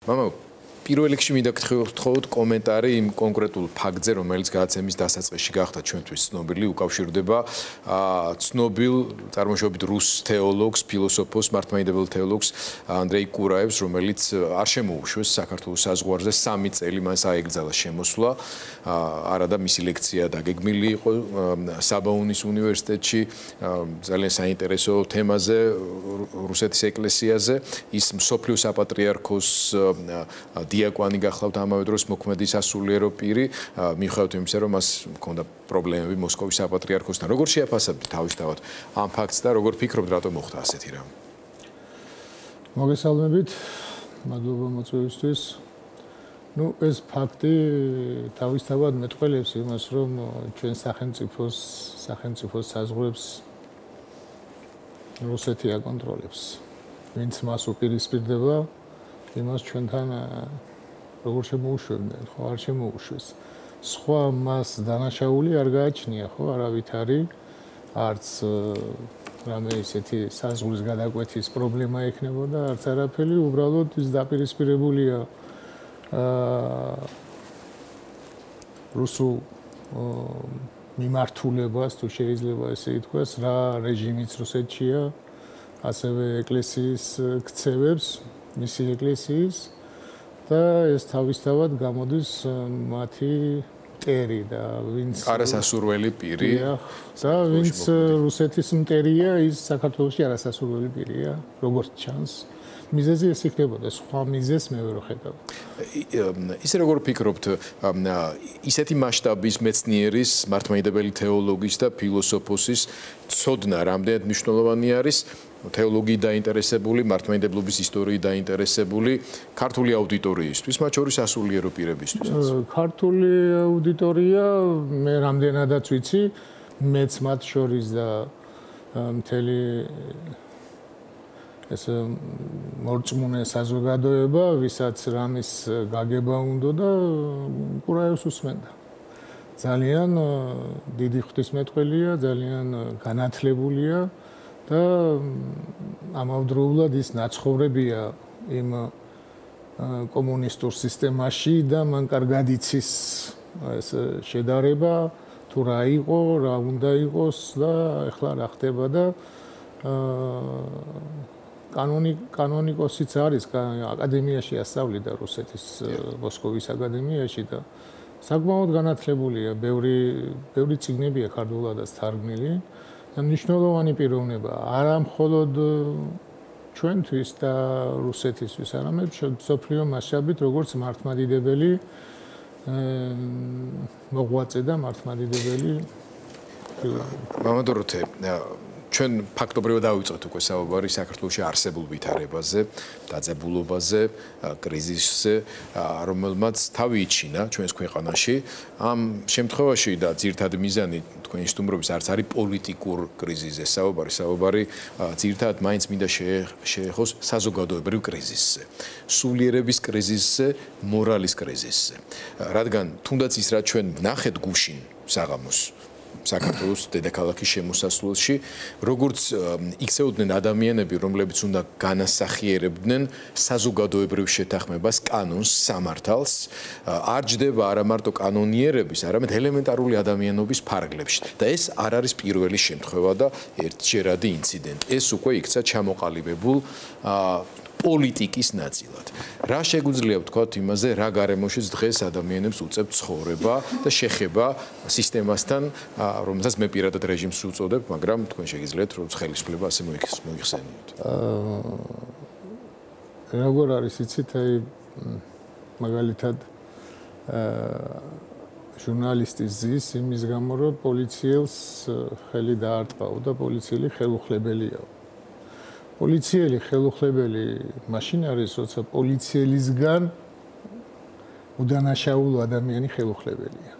მამა პირველ რიგში მინდა გთხოვოთ კომენტარი იმ კონკრეტულ ფაქტზე, რომელიც გადაცემის დასაწყისში გახდა ჩვენთვის ცნობილი, უკავშირდება ცნობილ წარმოშობით რუს თეოლოგს, ფილოსოფოს, მართლმადიდებელ თეოლოგს ანდრეი კურაევს, რომელიც არ შემოუშვეს საქართველოს საზღვარზე 3 წელი მას აეკრძალა შემოსვლა, არადა მისი ლექცია დაგეგმილი იყო საბაუნის უნივერსიტეტში, ძალიან საინტერესო თემაზე, რუსეთის ეკლესიაზე, ის მსოფლიო საპატრიარქოს დიაკვანი გახლავთ ამავე დროს მოქმედი სასულიერო პირი, მიუხედავად იმისა, რომ მას ჰქონდა პრობლემები მოსკოვის საპატრიარქოსთან. როგორ შეაფასებთ თავისთავად ამ ფაქტს და როგორ ფიქრობთ, რატომ მოხდა ასეთი რამ? მოგესალმებით, მადლობა მოწვევისთვის. ეს ფაქტი თავისთავად მეტყველებს იმას, რომ ჩვენ სახელმწიფოს საზღვრებს რუსეთი აკონტროლებს. ვინც მას უპირისპირდება, იმას ჩვენთან როგორ შემოუშვებდნენ, ხო, არ შემოუშვეს. სხვა მას დანაშაული არ გააჩნია, ხო, არავითარი, არც რამე ისეთი საზღვრის გადაკვეთის პრობლემა ექნებოდა, არც არაფერი, უბრალოდ ის დაპირისპირებულია რუსულ მიმართულებას, თუ შეიძლება ესე ითქვას, რა რეჟიმიც რუსეთშია, ასევე ეკლესიის ქცევებს, მისი ეკლესიის და ეს თავისთავად გამოდის მათი მტერი და ვინც არასასურველი პირი და ვინც რუსეთის მტერია, ის საქართველოში არასასურველი პირია, როგორც ჩანს. მიზეზი ეს იქნებოდა, სხვა მიზეზს მე ვერ ვხედავ. ისე როგორ ფიქრობთ, ისეთი მასშტაბის მეცნიერის, მართლმადიდებელი თეოლოგის და ფილოსოფოსის ცოდნა რამდენად მნიშვნელოვანი არის თეოლოგიით დაინტერესებული, მართლმადიდებლობის ისტორიით დაინტერესებული ქართული აუდიტორიისთვის, მათ შორის სასულიერო პირებისთვისაც. ქართული აუდიტორია მე რამდენადაც ვიცი, მეც მათ შორის და მთელი ეს მორწმუნე საზოგადოება, ვისაც რამის გაგება უნდა და კურაევს უსმენდა. ძალიან დიდი ღვთისმეტყველია, ძალიან განათლებულია და ამავდროულად ის ნაცხოვრებია იმ კომუნისტურ სისტემაში და მან კარგად იცის ეს შედარება, თუ რა იყო, რა უნდა იყოს და ეხლა რა ხდება და კანონიკოსიც არის, აკადემიაში ასწავლიდა რუსეთის მოსკოვის აკადემიაში და საკმაოდ განათლებულია, ბევრი წიგნებია ქართულადაც თარგმნილი და მნიშვნელოვანი პიროვნება, არა მხოლოდ ჩვენთვის და რუსეთისთვის, არამედ მსოფლიო მასშტაბით, როგორც მართლმადიდებელი მოღვაწე და მართლმადიდებელი. მამა დოროთე, ჩვენ ფაქტობრივად დავიწყეთ უკვე საუბარი საქართველოში არსებულ ვითარებაზე, დაძაბულობაზე, კრიზისზე, რომელმაც თავი იჩინა ჩვენს ქვეყანაში. ამ შემთხვევაში და ძირითადი მიზანი თქვენი სტუმრობის არც არის პოლიტიკურ კრიზისზე საუბარი ძირითადად მაინც მინდა შეეხოს საზოგადოებრივ კრიზისზე, სულიერების კრიზისზე, მორალის კრიზისზე. რადგან თუნდაც ის რაც ჩვენ ვნახეთ გუშინ საღამოს საქართველოს დედაქალაქის შემოსასვლელში, როგორც იქცეოდნენ ადამიანები, რომლებიც უნდა განასახიერებდნენ საზოგადოებრივ შეთანხმებას, კანონს, სამართალს, არ ჯდება არა მარტო კანონიერების, არამედ ელემენტარული ადამიანობის ფარგლებში. და ეს არ არის პირველი შემთხვევა და ერთჯერადი ინციდენტი. ეს უკვე იქცა ჩამოყალიბებულ პოლიტიკის ნაწილად. რა შეგვიძლია ვთქვათ იმაზე, რა გარემოშიც დღეს ადამიანებს უწევთ ცხოვრება და შეხება სისტემასთან, რომელსაც მე პირადად რეჟიმს უწოდებ, მაგრამ თქვენ შეგიძლიათ რომ ხელისუფლება ასე მოიხსენიოთ. როგორ არის იცით, აი მაგალითად ჟურნალისტის ზის იმის გამო, რომ პოლიციელს ხელი დაარტყაო და პოლიციელი ხელუხლებელია. პოლიციელი ხელუხლებელი მაშინ არის, როცა პოლიციელისგან უდანაშაულო ადამიანი ხელუხლებელია.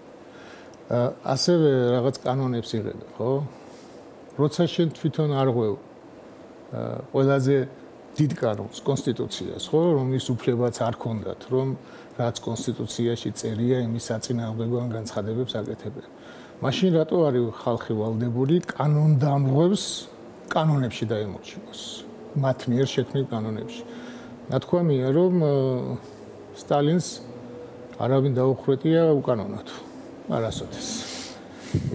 ასევე რაღაც კანონებს იღებენ, ხო? როცა შენ თვითონ არ ღვევ ყველაზე დიდ კანონს, კონსტიტუციას, ხო, რომლის უფლებაც არ ქონდათ, რომ რაც კონსტიტუციაში წერია, იმის საწინააღმდეგო განცხადებებს აკეთებენ. მაშინ რატო არის ხალხი ვალდებული კანონდამღებს კანონებში დაემორჩილოს? მათ მიერ შექმნილ კანონებში. ნათქვამია, რომ სტალინს არავინ დაუხრეტია უკანონოდ. არასოდეს.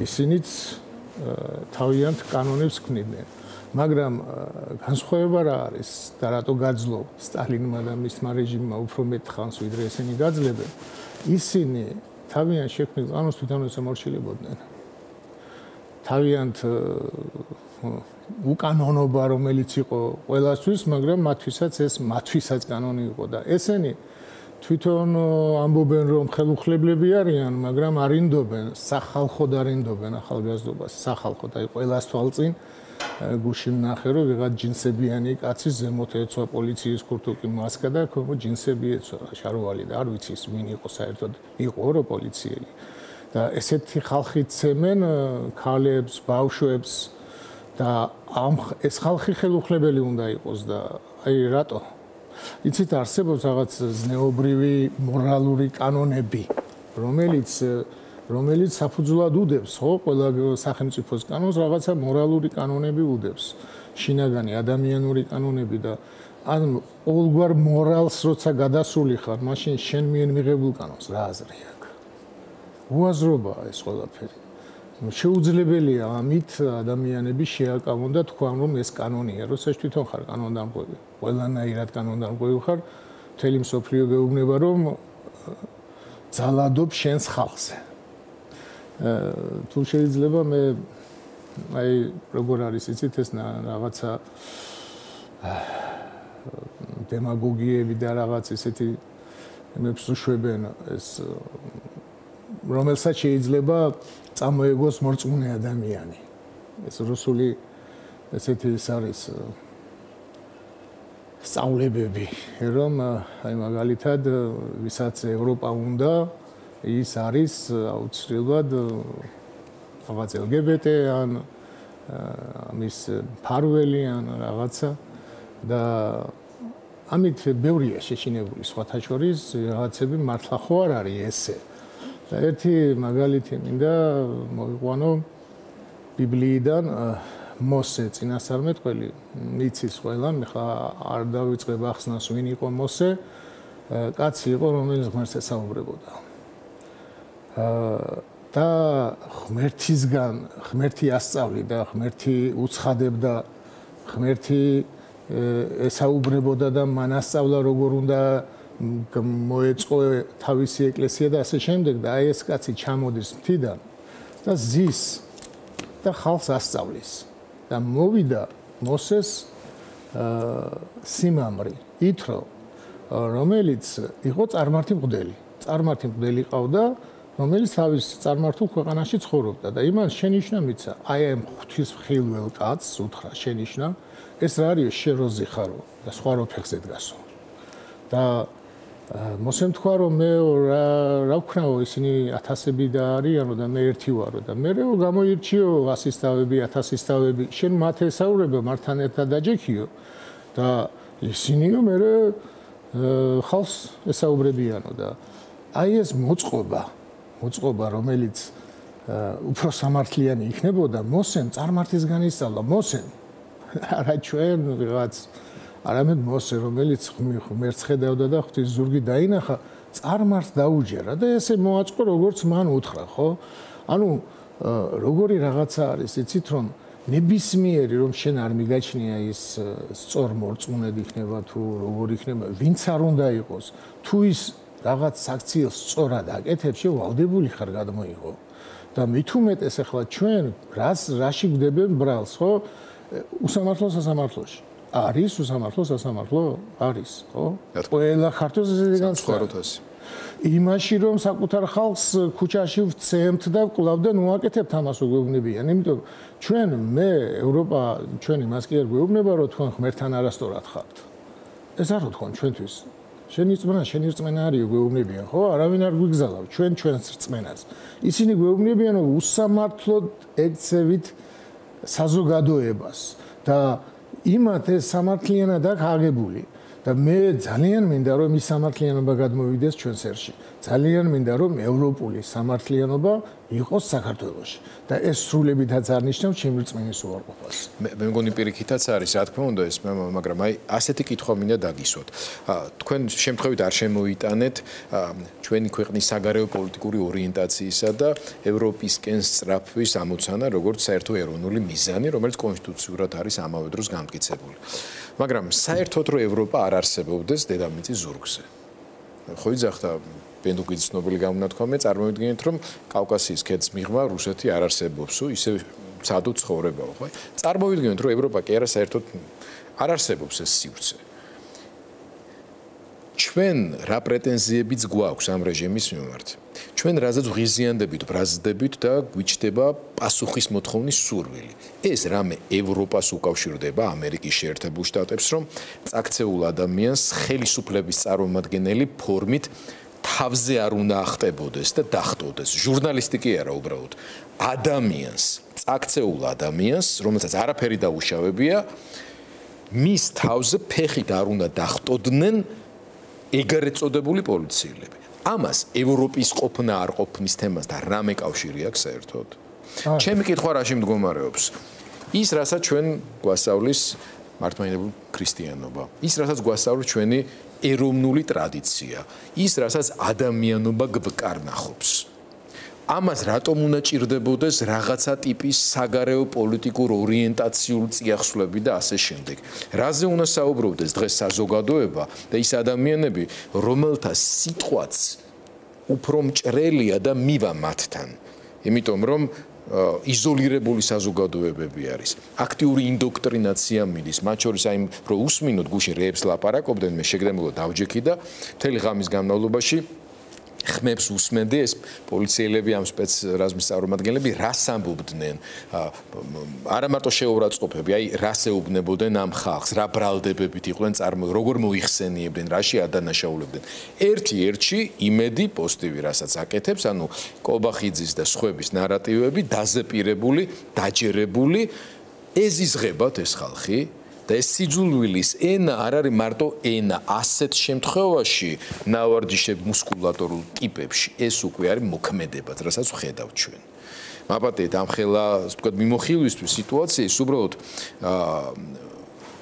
ისინიც თავიანთ კანონებს ქმნიდნენ. მაგრამ განსხვავება რა არის და რატო გაძლო სტალინმა და მისმა რეჟიმმა უფრო მეტ ხანს ვიდრე ესენი გაძლებენ? ისინი თავიანთ შექმნილ კანონს თვითონაც ემორჩილებოდნენ. თავიანთ უკანონობა რომელიც იყო ყველასთვის, მაგრამ მათთვისაც კანონი იყო და ესენი თვითონ ამბობენ რომ ხელუხლებლები არიან, მაგრამ არინდობენ, სახალხოდ არინდობენ ახალგაზრდობას, სახალხოდ, აი ყველას თვალწინ გუშინ ნახე რომ ვიღაც ჯინსებიანი კაცი ზემოთ ეცვა პოლიციის ქურთუკი მასკა და ქო ჯინსები ეცვა შარვალი და არ ვიცი ის ვინ იყო საერთოდ იყო რო პოლიციელი და ესეთი ხალხი ცემენ ქალებს, ბავშვებს და ეს ხალხი ხელუხლებელი უნდა იყოს და აი რატო იცით არსებობს რაღაც ზნეობრივი მორალური კანონები რომელიც საფუძვლად უდევს ხო ყველა სახელმწიფოს კანონს რაღაცა მორალური კანონები უდევს შინაგანი ადამიანური კანონები და ან ყოველგვარ მორალს როცა გადასული ხარ მაშინ შენ მიენ მიღებულ კანონს რა აზრი აქვს უაზრობაა ეს ყველაფერი შეუძლებელია ამით ადამიანები შეაკავონ და თქვან რომ ეს კანონია როცა თვითონ ხარ კანონდამყვები ყველანაირად კანონდამყვები ხარ მთელი მსოფლიო გეუბნება რომ ძალადობ შენს ხალხზე თუ შეიძლება მე აი როგორ არის იცით ეს რაღაცა დემაგოგიები და რაღაც ესეთი მებს უშვებენ ეს რომელსაც შეიძლება წამოეგოს მორწმუნე ადამიანი ეს რუსული ესეთი ის არის სწავლებები რომ აი მაგალითად ვისაც ევროპა უნდა ის არის აუცილებლად რაღაც LGBT ან ამის ფარველი ან რაღაცა და ამით ბევრია შეშინებული სხვათა შორის რაღაცები მართლა ხო არ არის ესე და ერთი მაგალითი მინდა მოვიყვანო ბიბლიიდან მოსე წინასწარმეტყველი იცის ყველა მე ხა არ დავიწყებ ახსნას ვინ იყო მოსე კაცი იყო რომელიც ღმერთს ესაუბრებოდა და ღმერთისგან ღმერთი ასწავლიდა ღმერთი უცხადებდა ღმერთი ესაუბრებოდა და მან ასწავლა როგორ უნდა მოეწყო თავისი ეკლესია და ასე შემდეგ და აი ეს კაცი ჩამოდის მთიდან და ზის და ხალხს ასწავლის და მოვიდა მოსეს სიმამრი ითრო რომელიც იყო წარმართი მღვდელი ყავდა რომელიც თავის წარმართულ ქვეყანაში ცხოვრობდა და იმან შენიშნა მიცა აი ამ ღვთის ხილველ კაცს უთხრა შენიშნა ეს რა არის შეროზი ხარო და სხვა რო ფეხზე დგასო და მოსემ თქვა რომ მე რა ვქნაო ისინი ათასები და არიანო და მე ერთი ვარო და მე რო გამოირჩიო 100-ის თავები 1000-ის თავები შენ მათ ესაურება მართან ერთად დაჯექიო და ისინიო მე ხალხს ესაუბრებიანო და აი ეს მოწყობა რომელიც უფრო სამართლიანი იქნებოდა მოსემ წარმართისგან ისწავლა მოსემ არა ჩვენ ვიღაც არამედ მოსე რომელიც ღმერთს ხედავდა და ღვთის ზურგი დაინახა წარმართს დაუჯერა და ესე მოაწყო როგორც მან უთხრა ხო ანუ როგორი რაღაცა არის იცით რომ ნებისმიერი რომ შენ არ მიგაჩნია ის სწორ მორწმუნედ იქნება თუ როგორ იქნება ვინც არ უნდა იყოს თუ ის რაღაც საქციელს სწორად აკეთებს შევალდებული ხარ გადმოიღო და მით უმეტეს ახლა ჩვენ რაში გვდებენ ბრალს ხო უსამართლო სასამართლოში არის უსამართლო სასამართლო არის ხო ყველა ქართულს ესე განსხვავებით იმაში რომ საკუთარ ხალხს ქუჩაში ვცემთ და ვკლავდნენ უაკეთებთ ამას უგებნებიან იმიტომ ჩვენ მე ევროპა ჩვენ იმას კი არ გვეუბნება რომ თქვენ ღმერთთან არასწორად ხართ ეს არ თქვენ ჩვენთვის შენი რწმენა არის გვეუბნებიან ხო არავინ არ გვიგზავნა ჩვენს რწმენას ისინი გვეუბნებიან რომ უსამართლოდ ეკცევით საზოგადოებას და იმათ ეს სამართლიანად აქვს აღებული და მე ძალიან მინდა რომ ის სამართლიანობა გადმოვიდეს ჩვენს ერში. ძალიან მინდა რომ ევროპული სამართლიანობა იყოს საქართველოში და ეს სრულებითაც არნიშნავს ჩემი რწმენის უარყოფას. მე მგონი პირიქითაც არის, რა თქმა უნდა ეს, მაგრამ აი ასეთი კითხვა მინდა დაგისვათ. თქვენ შემთხვევით არ შემოიტანეთ ჩვენი ქვეყნის საგარეო პოლიტიკური ორიენტაციისა და ევროპისკენ სწრაფვის ამოცანა, როგორც საერთო ეროვნული მიზანი, რომელიც კონსტიტუციურად არის ამავე დროს გამტკიცებული. მაგრამ საერთოდ რომ ევროპა არ არსებობდეს დედამიწის ზურგზე. ხო იძახდა ბენდუკიძის ცნობილი გამონათქვამია, წარმოვიდგინეთ რომ კავკასიის ქედს მიღმა რუსეთი არ არსებობსო, ისე სადო ცხოვრებაო, ხო? წარმოვიდგინეთ რომ ევროპა კი არა საერთოდ არ არსებობს ეს სივრცე. ჩვენ რა პრეტენზიებიც გვაქვს ამ რეჟიმის მიმართ. ჩვენ რაზეც ღიზიანდებით, ბრაზდებით და გვიჩდება პასუხის მოთხოვნის სურვილი. ეს რამე ევროპას უკავშირდება ამერიკის შეერთებულ შტატებს, რომ წაქცეულ ადამიანს ხელისუფლების წარმომადგენელი ფორმით თავზე არ უნდა ახტებოდეს და დახტოდეს. ჟურნალისტი კი არა უბრალოდ. ადამიანს, წაქცეულ ადამიანს, რომელსაც არაფერი დაუშავებია, მის თავზე ფეხით არ უნდა დახტოდნენ ეგრეთ წოდებული პოლიციელები. ამას ევროპის ყოფნა არ ყოფნის თემასთან რამე კავშირი აქვს საერთოდ? ჩემი კითხვა რაში მდგომარეობს? ის, რასაც ჩვენ გვასწავლის მართლმადიდებლური ქრისტიანობა, ის, რასაც გვასწავლის ჩვენი ეროვნული ტრადიცია, ის, რასაც ადამიანობა გვკარნახობს. ამას რატომ უნდა ჭირდებოდეს რაღაცა ტიპის საგარეო პოლიტიკურ ორიენტაციულ წიაღსვლები და ასე შემდეგ. რაზე უნდა საუბრობდეს დღეს საზოგადოება და ის ადამიანები, რომელთა სიტყვაც უფრო მჭრელია და მივა მათთან. იმიტომ რომ იზოლირებული საზოგადოებები არის. აქტიური ინდოქტრინაცია მიდის, მათ შორის აი რომ უსმინოთ გუშინ რეებს ლაპარაკობდნენ, მე შეგდემულად დავჯექი და მთელი ღამის განმავლობაში ხმებს უსმენდი ეს პოლიციელები ამ სპეცრაზმის წარმომადგენლები რას ამბობდნენ არა მარტო შეურაცხყოფები აი რას ეუბნებოდნენ ამ ხალხს რა ბრალდებებით იყვნენ როგორ მოიხსენიებდნენ რაში ადანაშაულებდნენ ერთ-ერთი იმედი პოზიტივი რასაც აკეთებს ანუ კობახიძის და სხვების ნარატივები დაზეპირებული დაჯერებული ეზიზღებათ ეს ხალხი და ეს სიძულვილის ენა არ არის მარტო ენა ასეთ შემთხვევაში ნავარჯიშებ მუსკულატორულ ტიპებში ეს უკვე არის მოქმედებაც რასაც ვხედავთ ჩვენ მაპატეთ ამ ხელა ასე ვთქვათ მიმოხილვისთვის სიტუაციის უბრალოდ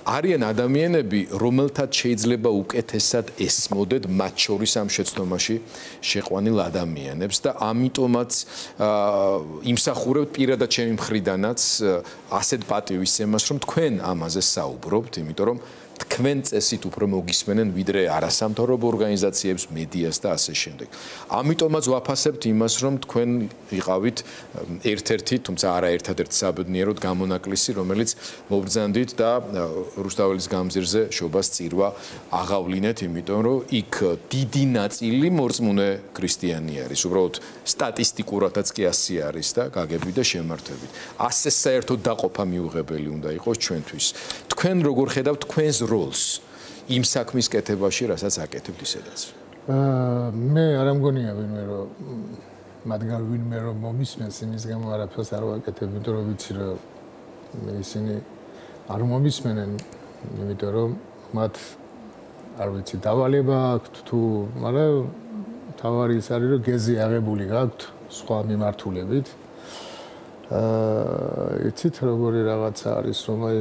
არიან ადამიანები რომელთაც შეიძლება უკეთესად ესმოდეთ მათ შორის ამ შეცდომაში შეყვანილ ადამიანებს და ამიტომაც იმსახურებთ პირადად ჩემი მხრიდანაც ასეთ პატივისცემას რომ თქვენ ამაზე საუბრობთ იმიტომ რომ თქვენ წესით უფრო მოგისმენენ ვიდრე არასამთავრობო ორგანიზაციებს, მედიას და ასე შემდეგ. ამიტომაც ვაფასებთ იმას, რომ თქვენ იყავით ერთ-ერთი, თუმცა არა ერთადერთი საბედნიეროდ გამონაკლისი, რომელიც მობრძანდით და რუსთაველის გამზირზე შობას წირვა აღავლინეთ, იმიტომ რომ იქ დიდი ნაწილი მორწმუნე ქრისტიანი არის. უბრალოდ სტატისტიკურადაც კი ასე არის და გაგებით და შემართებით. ასე საერთოდ დაყოფა მიუღებელი უნდა იყოს ჩვენთვის. თქვენ როგორ ხედავთ თქვენს როლს იმ საქმის კეთებაში, რასაც აკეთებთ ისედაც. მე არ ამგონია ვინმე რომ მათგან ვინმე რომ მომისმენს იმის გამო არაფერს არ ვაკეთებ, იმიტომ რომ ვიცი რომ ისინი არ მომისმენენ, იმიტომ რომ მათ არ ვიცი დავალება აქვთ თუ, მაგრამ თავარი ის არის რომ გეზი აღებული გაქვთ სხვა მიმართულებით. იცით როგორი რაღაცა არის რომ აი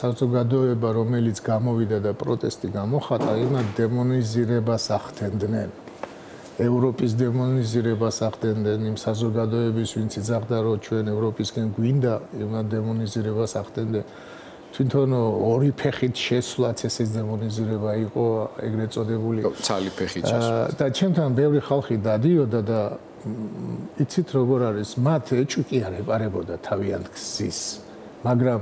საზოგადოება რომელიც გამოვიდა და პროტესტი გამოხატა იმათ დემონიზირებას ახდენდნენ ევროპის დემონიზირებას ახდენდნენ იმ საზოგადოების ვინც იცახდა რომ ჩვენ ევროპისკენ გვინდა იმათ დემონიზირებას ახდენდნენ თვითონ ორი ფეხით შესვლაც ეს დემონიზირება იყო ეგრეთ წოდებული ცალი ფეხით შესვლა და ჩემთან ბევრი ხალხი დადიოდა და იცით როგორ არის მათ ეჭვი კი არ ეპარებოდა თავიანთ გზის მაგრამ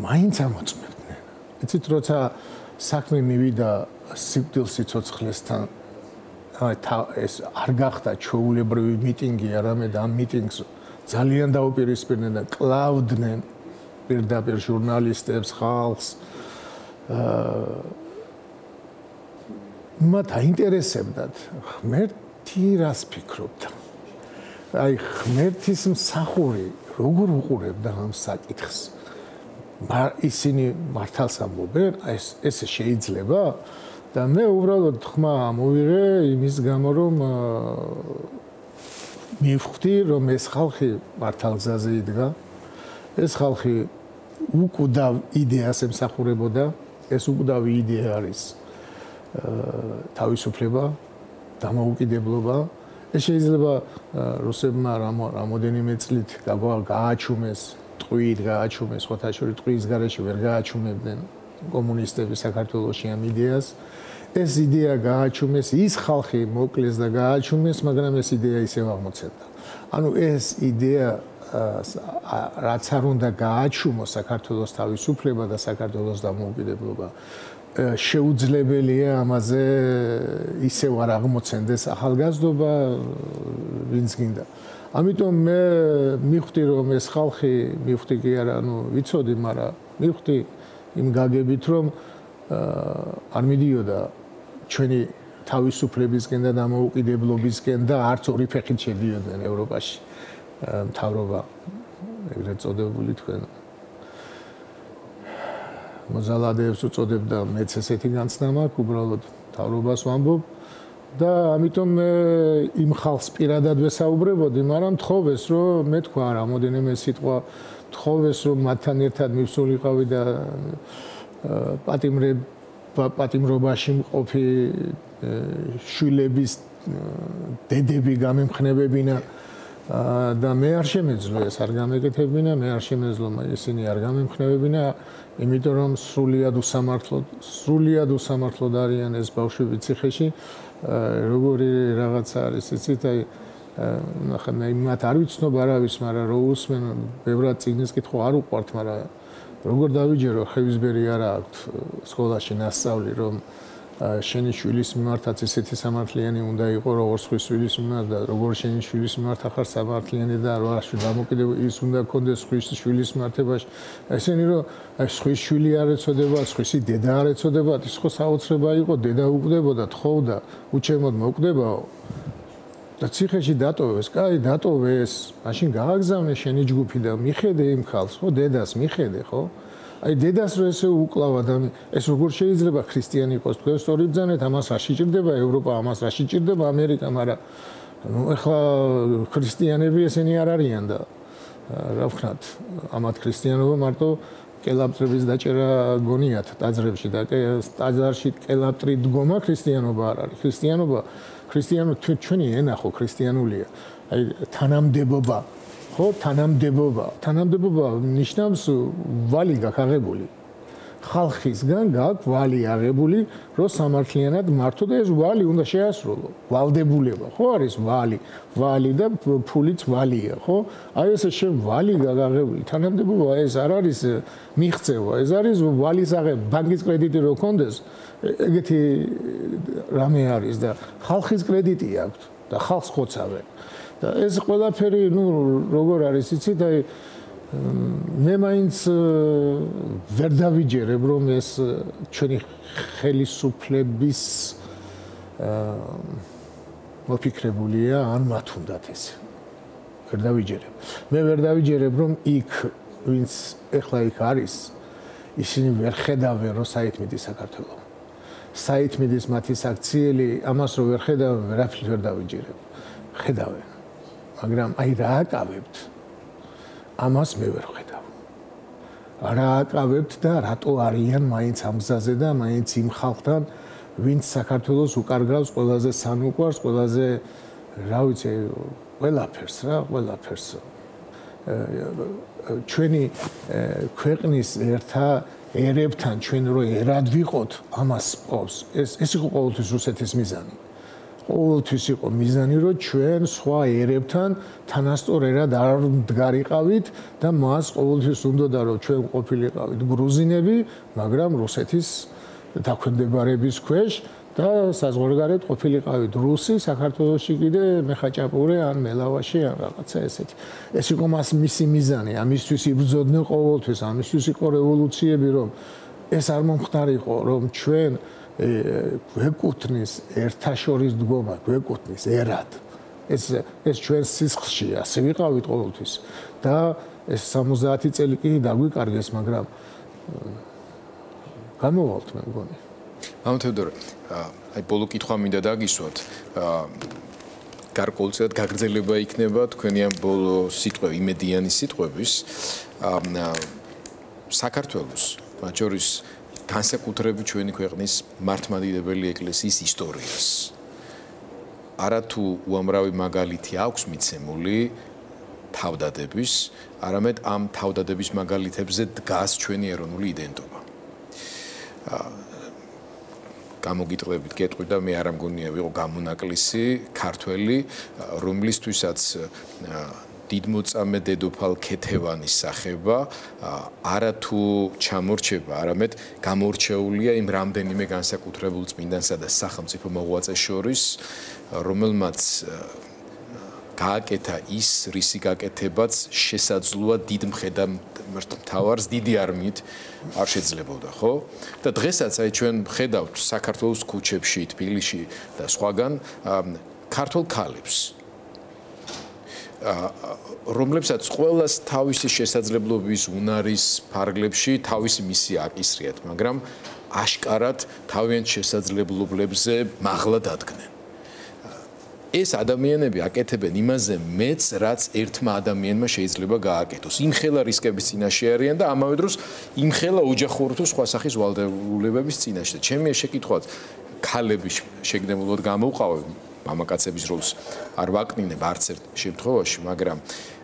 მაინც ამოწმებდნენ იცით როცა საქმე მივიდა სიკვდილ სიცოცხლესთან ეს არ გახდა ჩვეულებრივი მიტინგი არამედ ამ მიტინგს ძალიან დაუპირისპირდნენ და კლავდნენ პირდაპირ ჟურნალისტებს ხალხს მათ აინტერესებდათ ღმერთი რას ფიქრობდა აი ღმერთის მსახური როგორ უყურებდა ამ საკითხს ისინი მართალს ამბობენ, ეს შეიძლება და მე უბრალოდ ხმა მოვიღე იმის გამო რომ მივხვდი რომ ეს ხალხი მართალ გზაზე იდგა ეს ხალხი უკვდავ იდეას ემსახურებოდა ეს უკვდავი იდეა არის თავისუფლება დამოუკიდებლობა ეს შეიძლება რუსებმა რამოდენიმე წლით გააჩუმეს ტყვით გააჩუმეს სხვათა შორის ტყვის გარეშე ვერ გააჩუმებდნენ კომუნისტები საქართველოში ამ იდეას ეს იდეა გააჩუმეს ის ხალხი მოკლეს და გააჩუმეს მაგრამ ეს იდეა ისევ აღმოცენდა ანუ ეს იდეა რაც არ უნდა გააჩუმოს საქართველოს თავისუფლება და საქართველოს დამოუკიდებლობა შეუძლებელია ამაზე ისევ არ აღმოცენდეს ახალგაზრდობა ვინც გინდა ამიტომ მე მივხვდი რომ ეს ხალხი მივხვდი კი არა ანუ ვიცოდი მაგრამ მივხვდი იმ გაგებით რომ არ მიდიოდა ჩვენი თავისუფლებისკენ და დამოუკიდებლობისკენ და არც ორი ფეხით შედიოდნენ ევროპაში მთავრობა ეგრეთ წოდებული თქვენ მოზალადეებს უწოდებდა მეც ესეთი განცდა მაქვს უბრალოდ მთავრობას ვამბობ და ამიტომ იმ ხალხს პირადად ვესაუბრებოდი მაგრამ თხოვეს რომ მე თქვა რამოდენიმე სიტყვა თხოვეს რომ მათთან ერთად მივსულიყავი და პატიმრობაში მყოფი შვილების დედები გამემხნევებინა და მე არ შემეძლო ეს არ გამეკეთებინა მე არ შემეძლო ისინი არ გამემხნევებინა იმიტომ რომ სრულიად უსამართლოდ არიან ეს ბავშვები ციხეში როგორი რაღაცა არის იცით აი ნახე მე მათ არ ვიცნობ არავის მაგრამ რო უსმენ ბევრად წიგნის კითხვა არ უყვართ მაგრამ როგორ დავიჯერო ხევისბერი არა აქვს სკოლაში ნასწავლი რომ შენი შვილის მიმართაც ესეთი სამართლიანი უნდა იყო როგორც სხვის შვილის მიმართ და როგორც შენი შვილის მიმართ ახარ სამართლიანი და რა დამოკიდებული ის უნდა გქონდეს სხვის შვილის მიმართებაში ესენი რომ სხვის შვილი არ ეწოდება სხვისი დედა არ ეწოდება ის ხო საოცრება იყო დედა უკვდებოდა თხოვდა უჩემოდ მოკვდებაო და ციხეში დატოვეს კაი დატოვეს მაშინ გააგზავნე შენი ჯგუფი და მიხედე იმ ხალხს ხო დედას მიხედე ხო აი დედას რო ესე უკლავა და ეს როგორ შეიძლება ქრისტიანი იყოს თქვენ სწორი ბრძანეთ ამას რა შეჭირდება ევროპა ამას რა შეჭირდება ამერიკა მაგრამ ნუ ეხლა ქრისტიანები ესენი არ არიან და რა ვქნათ ამათ ქრისტიანობა მარტო კელაპტრების დაჭერა გონიათ ტაძრებში და ტაძარში კელაპტრი დგომა ქრისტიანობა არ არის ქრისტიანობა ჩვენი ენა ხო ქრისტიანულია აი თანამდებობა ხო თანამდებობა ნიშნავს ვალი გაქვს აღებული ხალხისგან გაქვს ვალი აღებული რომ სამართლიანად მართო და ეს ვალი უნდა შეასრულო ვალდებულება ხო არის ვალი და ფულიც ვალია ხო აი ესე შენ ვალი გააღებული თანამდებობა ეს არ არის მიღწევა ეს არის ვალის აღება ბანკის კრედიტი რო კონდეს ეგეთი რამე არის და ხალხის კრედიტი აქვს და ხალხს ხოცავენ და ეს ყველაფერი ნუ როგორ არის იცით აი მე მაინც ვერ დავიჯერებ რომ ეს ჩვენი ხელისუფლების მოფიქრებულია ან მათ უნდათ ეს ვერ დავიჯერებ მე ვერ დავიჯერებ რომ იქ ვინც ეხლა იქ არის ისინი ვერ ხედავენ რომ საითმიდის საქართველოს საითმიდის მათი საქციელი ამას რო ვერ ხედავენ ვერაფრით ვერ დავიჯერებ ხედავენ მაგრამ აი რა აკავებთ ამას მე ვერ ხედავ რა აკავებთ და რატო არიან მაინც ამ გზაზე და მაინც იმ ხალხთან ვინც საქართველოს უკარგავს ყველაზე სანუკვარს ყველაზე რა ვიცი ყველაფერს ჩვენი ქვეყნის ერთა ერებთან ჩვენ რო ერად ვიყოთ ამას პოვს ეს იყო ყოველთვის რუსეთის მიზანი ყოველთვის იყო მიზანი რომ ჩვენ სხვა ერებთან თანასწორ ერად არ მდგარიყავით და მას ყოველთვის უნდოდა რომ ჩვენ ყოფილიყავით გრუზინები მაგრამ რუსეთის დაქვემდებარების ქვეშ და საზღვარგარეთ ყოფილიყავით რუსი საქართველოში კიდე მეხაჭაპური ან მელავაში ან რაღაცა ესეთი ეს იყო მისი მიზანი ამისთვის იბრძოდნენ ყოველთვის ამისთვის იყო რევოლუციები რომ ეს არ მომხდარიყო რომ ჩვენ გვეკუთვნის ერთაშორის დგომა გვეკუთვნის ერად ეს ჩვენ სისხლში ასე ვიყავით ყოველთვის და ეს 70 წელი კი დაგვიკარგეს, მაგრამ გამოვალთ მე მგონი. მამა თედორე, აი ბოლო კითხვა მინდა დაგისვათ. გარკვეულწილად გაგრძელება იქნება თქვენი ამ ბოლო სიტყვები, იმედიანი სიტყვების საქართველოს, მათ შორის განსაკუთრებით ჩვენი ქვეყნის მართლმადიდებელი ეკლესიის ისტორიას. არათუ უამრავი მაგალითი აქვს მიცემული თავდადების, არამედ ამ თავდადების მაგალითებზე დგას ჩვენი ეროვნული იდენტობა. გამოგიტყდებით კეთყვი და მე არ ამგონია ვიყო გამონაკლისი ქართველი, რომლისთვისაც დიდმოწამე დედოფალ ქეთევანის სახება არათუ ჩამორჩება, არამედ გამორჩეულია იმ რამდენიმე განსაკუთრებულ წმინდანსა და სახელმწიფო მოღვაწეს შორის, რომელმაც გააკეთა ის, რისი გაკეთებაც შესაძლოა დიდ მხედართმთავარს დიდი არმიით არ შეძლებოდა, ხო? და დღესაც აი ჩვენ ხედავთ საქართველოს ქუჩებში, თბილისში და სხვაგან ქართულ ქალებს, რომლებსაც ყველას თავისი შესაძლებლობის უნარის ფარგლებში თავისი მისია აკისრიათ, მაგრამ აშკარად თავიანთ შესაძლებლობებზე მაღლა დადგნენ. ეს ადამიანები აკეთებენ იმაზე მეც, რაც ერთმა ადამიანმა შეიძლება გააკეთოს. იმხელა რისკების წინაშე არიან და ამავე დროს იმხელა ოჯახური თუ სხვა სახის ვალდებულებების წინაშე. ჩემი შეკითხვაც ქალების შეგნებულად გამოვყავებ, მამაკაცების როლს არ ვაკნინებ არც ერთ შემთხვევაში, მაგრამ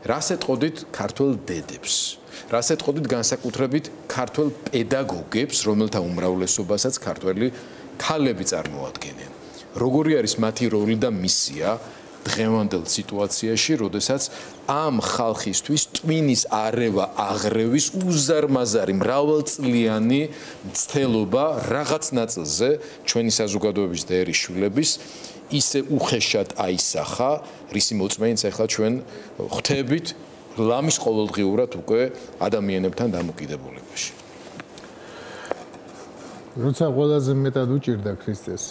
რას ეტყოდით ქართველ დედებს? რას ეტყოდით განსაკუთრებით ქართველ პედაგოგებს, რომელთა უმრავლესობასაც ქართველი ქალები წარმოადგენენ? როგორი არის მათი როლი და მისია დღევანდელ სიტუაციაში, როდესაც ამ ხალხისთვის ტვინის არევა აღრევის უზარმაზარი მრავალწლიანი მცდელობა რაღაც ნაწილზე ჩვენი საზოგადოების და ერის შვილების ისე უხეშად აისახა, რისი მოწმენიც ახლა ჩვენ ხვდებით ლამის ყოველდღიურად უკვე ადამიანებთან დამოკიდებულებაში. როცა ყველაზე მეტად უჭირდა ქრისტეს,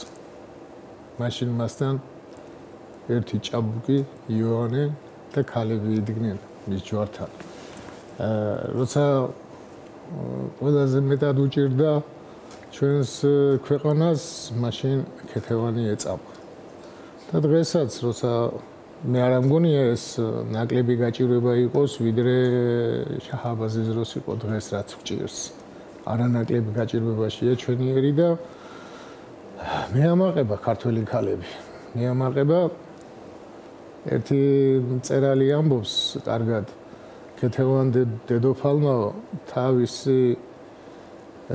მაშინ მასთან ერთი ჭაბუკი იოანე და ქალები იდგნენ მის ჯვართან. როცა ყველაზე მეტად უჭირდა ჩვენს ქვეყანას, მაშინ ქეთევანი ეწამა. და დღესაც, როცა მე არ ამგონია ეს ნაკლები გაჭირვება იყოს, ვიდრე შაჰაბაზის დროს იყო დღეს რაც გვჭირს. არანაკლები გაჭირვებაშია ჩვენი ერი და მე ამაყება ქართველი ქალები. მე ამაყება ერთი მწერალი ამბობს კარგად, ქეთევან დედოფალმა თავისი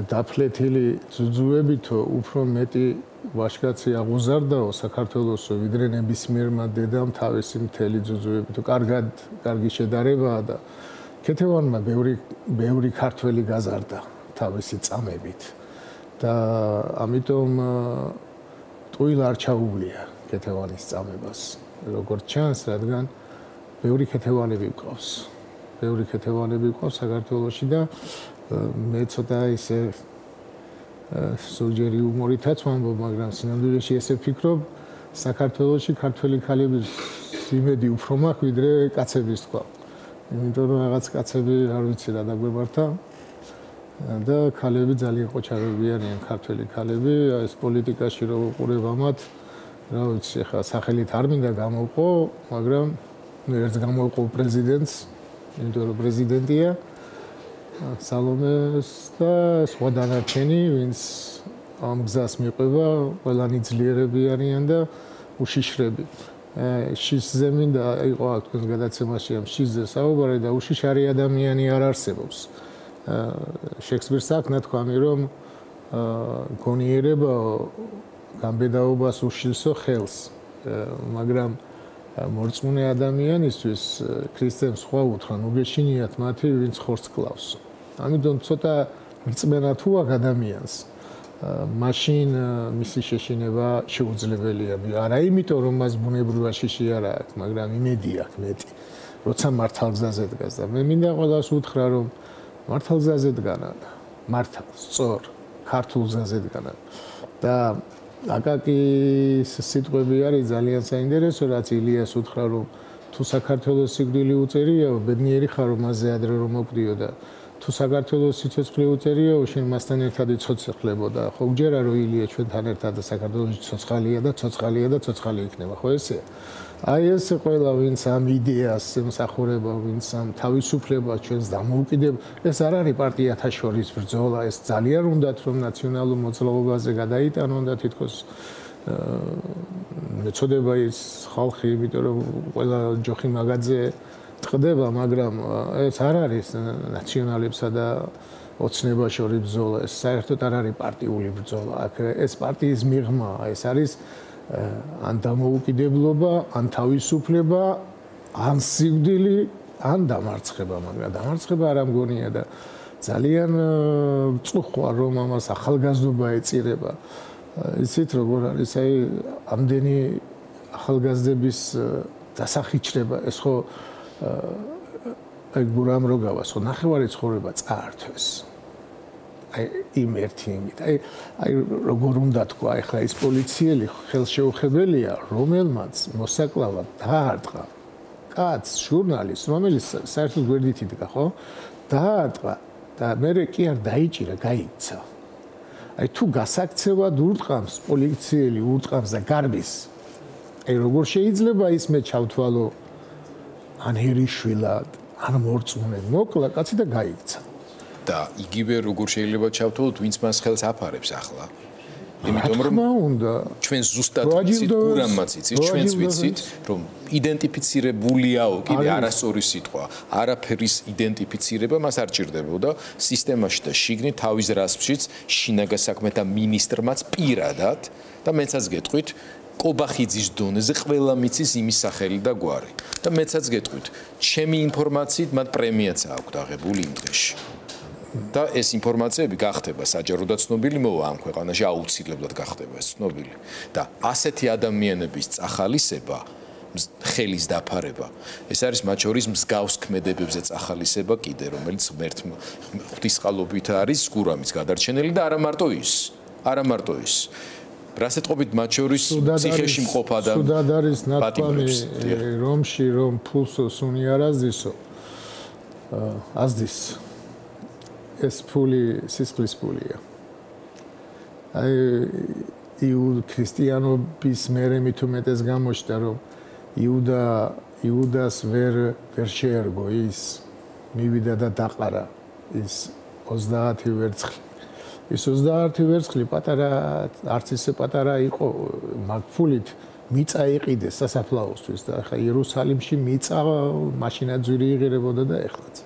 დაფლეთილი ძუძუებითო უფრო მეტი ვაჟკაცი აღუზარდაო საქართველოსო, ვიდრე ნებისმიერმა დედამ თავისი მთელი ძუძუებითო. კარგი შედარებაა და ქეთევანმა ბევრი ქართველი გაზარდა თავისი წამებით. და ამიტომ ტყუილ არ ჩაუვლია ქეთევანის წამებას. როგორც ჩანს, რადგან ბევრი ქეთევანები გვყავს. ბევრი ქეთევანები გვყავს საქართველოში და მე ცოტა ისე ზოგჯერ იუმორითაც ვამბობ, მაგრამ სინამდვილეში ესე ვფიქრობ, საქართველოში ქართველი ქალების იმედი უფრო მაქვს, ვიდრე კაცების თქვა. იმიტომ რომ რაღაც კაცები არ ვიცი რა დაგვემართა და ქალები ძალიან ყოჩაღები არიან ქართველი ქალები, ეს პოლიტიკაში რო უყურებ ამათ, რა ვიცი, ხა სახელით არ მინდა გამოვყო, მაგრამ ერთს გამოვყო პრეზიდენტს, იმიტომ რომ პრეზიდენტია სალომეს და სხვა დანარჩენი, ვინც ამ გზას მიყვება, ყველანი ძლიერები არიან და უშიშრები. შიშზე მინდა იყო აქ თქვენს გადაცემაში ამ შიშზე საუბარი და უშიშარი ადამიანი არ არსებობს. შექსპირს აქვს ნათქვამი, რომ გონიერება გამბედაობას უშილსო ხელს, მაგრამ მორწმუნე ადამიანისთვის ქრისტემ სხვა უთხრა, ნუგეშინიათ მათი, ვინც ხორცს კლავს. ამიტომ ცოტა რწმენა თუ აქვს ადამიანს, მაშინ მისი შეშინება შეუძლებელია. არა იმიტომ, რომ მას ბუნებრივად შიში არ აქვს, მაგრამ იმედი აქვს მეტი, როცა მართალ გზაზე დგას და მე მინდა ყველას უთხრა, რომ მართალ გზაზე დგანან, მართალ, სწორ, ქართულ გზაზე დგანან. და აკაკის სიტყვები არის ძალიან საინტერესო, რაც ილიას უთხრა, რომ თუ საქართველოს სიკვდილი უწერიაო, ბედნიერი ხარო მასზე ადრე რომ მოკდიო და თუ საქართველოს სიცოცხლე უწერიაო, შენ მასთან ერთად იცოცხლებოდა. ხო გჯერა რომ ილია ჩვენთან ერთად და საქართველოს ცოცხალია და ცოცხალია და ცოცხალი იქნება, ხო ესეა? აი ესე ყველა ვინც ამ იდეას ემსახურება, ვინც ამ თავისუფლებას ჩვენს დამოუკიდებლად, ეს არ არის პარტიათა შორის ბრძოლა, ეს ძალიან უნდათ რომ ნაციონალურ მოძრაობაზე გადაიტანონ და თითქოს მეწოდება ის ხალხი, იმიტომ რომ ყველა ჯოხი მაგაძე ტყდება, მაგრამ ეს არ არის ნაციონალებსა და ოცნებას შორის ბრძოლა, ეს საერთოდ არ არის პარტიული ბრძოლა, აქ ეს პარტიის მიღმა, ეს არის ან დამოუკიდებლობა, ან თავისუფლება, ან სიკვდილი, ან დამარცხება, მაგრამ დამარცხება არ ამგონია და ძალიან წუხვა რომ ამას ახალგაზრდობა ეწირება. იცით როგორ არის, აი ამდენი ახალგაზრდების დასახიჩრება, ეს ხო აი გურამ როგავას ხო ნახევარი ცხოვრება წაართვეს. აი იმ ერთი იმით. აი როგორ უნდა თქვა, ეხლა ის პოლიციელი ხელშეუხებელია, რომელმაც მოსაკლავად დაარტყა კაცს, ჟურნალისტს, რომელიც საერთოდ გვერდით იდგა, ხო? დაარტყა და მერე კი არ დაიჭირა, გაიქცა. აი თუ გასაქცევად ურტყამს პოლიციელი, ურტყამს და გარბის. აი როგორ შეიძლება ის მე ჩავთვალო ან ერიშვილად, ან მორწმუნედ, მოკლა კაცი და გაიქცა. და იგივე როგორ შეიძლება ჩავთვალოთ, ვინც მას ხელს აფარებს ახლა. იმიტომ რომ ჩვენ ზუსტად ვიცით, გურამაც იცით, ჩვენც ვიცით, რომ იდენტიფიცირებულიაო, კიდე არასწორი სიტყვა, არაფერის იდენტიფიცირება მას არ ჭირდებოდა სისტემაში და შიგნით თავის რასშიც შინაგან საქმეთა მინისტრმაც პირადად და მეცაც გეტყვით კობახიძის დონეზე ყველა მიცის იმის სახელი და გვარი. და მეცაც გეტყვით, ჩემი ინფორმაციით მათ პრემიაც აქვს აღებული იმ დღეში. და ეს ინფორმაციები გახდება საჯარო და ცნობილი მოვა ამ ქვეყანაში აუცილებლად გახდება ეს ცნობილი. და ასეთი ადამიანების წახალისება, ხელის დაფარება, ეს არის მათ შორის მსგავს ქმედებებზე წახალისება კიდე, რომელიც ღმერთმა ღვთისყალობით არის გურამის გადარჩენილი და არა მარტო ის. რასეთყობით მათ შორის ციხეში მყოფ ადამიანს სუდად არის ნათქვამი რომში რომ ფულსო სუნი არ აზდისო აზდის ეს ფული სისხლის ფულია აი ქრისტიანობის მერე მით უმეტეს გამოჩნდა რომ იუდას ვერ შეერგო ის მივიდა და დაყარა ის 30 ვერცხლი ის 30 ვერცხლი პატარა არც ისე პატარა იყო მაგფულით მიწა იყიდეს სასაფლაოსთვის და ახლა იერუსალიმში მიწა მაშინაძვირი იღირებოდა და ეხლაც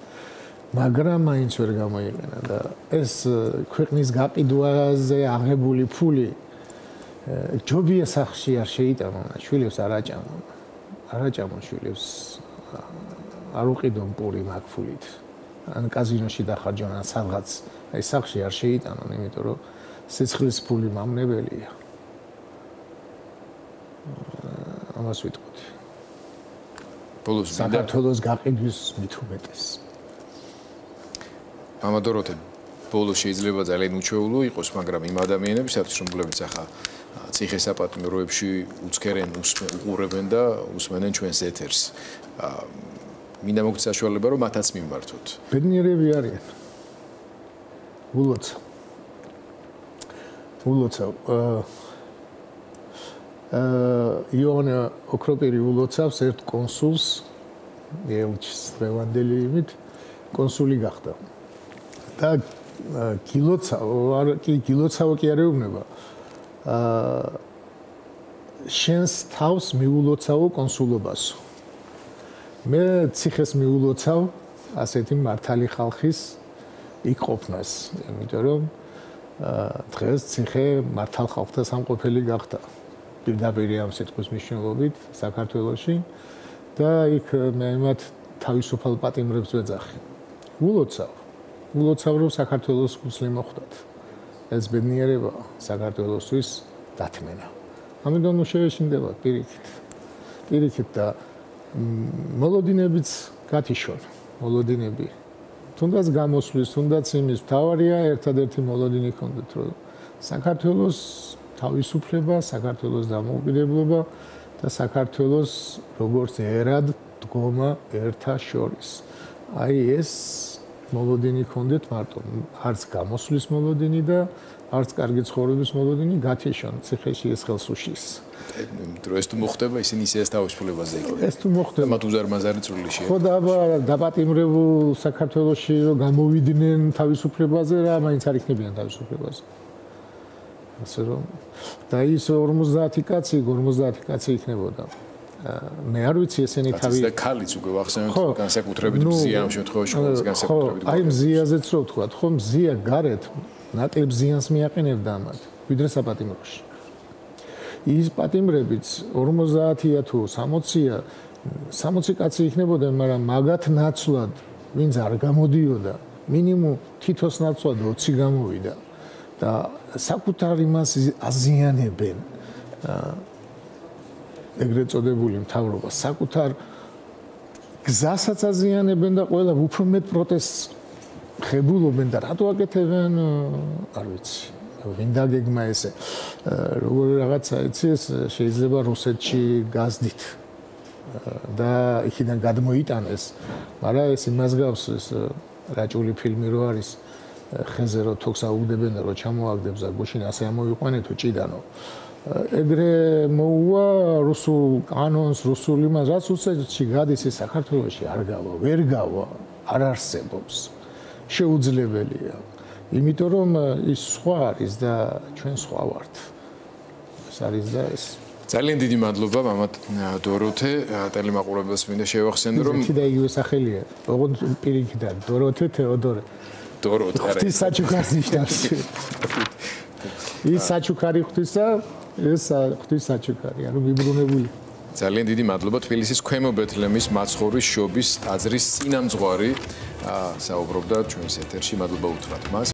მაგრამ მაინც ვერ გამოიყენა და ეს ქვეყნის გაყიდვაზე აღებული ფული ჯობია სახში არ შეიტანონ შვილებს არაჭამონ შვილებს არ უყიდონ პური მაგფულით ან კაზინოში დახარჯონ ან სადღაც აი სახში არ შეიტანონ, იმიტომ რომ სიცხლის ფული მამნებელია. ამას ვიტყოდი. ბოლოს საქართველოს გაყიდვის მით უმეტეს. მამადოროთე, ბოლოს შეიძლება ძალიან უჩვეულო იყოს, მაგრამ იმ ადამიანებისათვის, რომლებიც ახლა ციხესაპატიმროებში უცქერენ, უყურებენ და უსმენენ ჩვენს ეთერს. მინდა მოგცეთ საშუალება, რომ მათაც მიმართოთ. ბედნიერები არიან. ულოცა იონა ოქროპირი ულოცავს ერთ კონსულს ელჩის დღევანდელი იმით კონსული გახდა და გილოცავო კი არ ეუბნება შენს თავს მიულოცავო კონსულობასო მე ციხეს მიულოცავ ასეთი მართალი ხალხის იქ ყოფნას, იმიტომ რომ დღეს ციხე მართალ ხალხთა სამყოფელი გახდა. პირდაპირ ამ სიტყვის მნიშვნელობით საქართველოში და იქ მე მათ თავისუფალ პატიმრებს ვეძახი. ულოცავ რომ საქართველოს ხუსლი მოხვდათ. ეს ბედნიერება საქართველოსთვის დათმენა. ამიტომ შეეშინდება პირიქით და მოლოდინებიც გათიშონ, მოლოდინები თუნდაც გამოსვლის, თუნდაც იმის თავარია ერთადერთი მოლოდინი ქონდეთ, რომ საქართველოს თავისუფლება, საქართველოს დამოუკიდებლობა და საქართველოს როგორც ერად დგომა ერთა შორის. აი ეს მოლოდინი ქონდეთ მარტო არც გამოსვლის მოლოდინი და არც კარგი ცხოვრების მოლოდინი გათიშონ ციხეში ეს ხელს უშლის. ეს თუ მოხდება ისინი ისე თავისუფლებაზე იქნება. ეს თუ მოხდება მათ უზარმაზარი წვლილი შეეძლო. ხო და დაპატიმრებულ საქართველოში რომ გამოვიდნენ თავისუფლებაზე რა მაინც არ იქნებიან თავისუფლებაზე. ასე რომ და ის 50 კაცი იქნებოდა. მე არ ვიცი ესენი თავი და ქალიც უკვე ვახსენოთ განსაკუთრებით მზია ამ შემთხვევაში ყოველს განსაკუთრებით. აი მზიაზეც რო ვთქვა, ხო მზია გარეთ ნაკლებ ზიანს მიაყენებდა ამათ, ვიდრე საპატიმროში. ის პატიმრებიც 50-ია თუ 60-ია 60 კაცი იქნებოდნენ, მაგრამ მაგათ ნაცვლად ვინც არ გამოდიოდა, მინიმუმ თითოს ნაცვლად 20 გამოვიდა და საკუთარ იმას აზიანებენ. ეგრეთ წოდებული მთავრობა საკუთარ გზასაც აზიანებენ და ყველა უფრო მეტ პროტესტს ხებულობენ და რატო აკეთებენ არ ვიცი. ვინ დაგეგმა ესე როგორი რაღაცა იცი ეს შეიძლება რუსეთში გაზდით და იქიდან გადმოიტანეს მაგრამ ეს იმას გავს ეს რაჭული ფილმი რო არის ხეზე რო თოქს აუგდებენ რო ჩამოაგდებს და გუშინ ასე ამოიყვანეთ თუ ჭიდანო ეგრე მოუვა რუსულ კანონს რუსულ იმას რაც რუსეთში გადის ეს საქართველოში არ გავა ვერ გავა არ არსებობს შეუძლებელია იმიტომ რომ ის სხვა არის და ჩვენ სხვა ვართ. ეს არის და ეს. ძალიან დიდი მადლობა მამად დოროთე ტელემაყურებელს მინდა შევახსენო რომ ის და იგივე სახელია. ოღონდ პირიქითად დოროთე თეოდორე. დოროთე არა. ღვთის საჩუქარს ნიშნავს. ის საჩუქარი ღვთისა ეს ღვთის საჩუქარი ანუ მიბრუნებული. ძალიან დიდი მადლობა თბილისის ქვემო ბეთლემის მაცხოვრის შობის ტაძრის წინამძღვარი საუბრობდა ჩვენს ეთერში მადლობა უთხრათ მას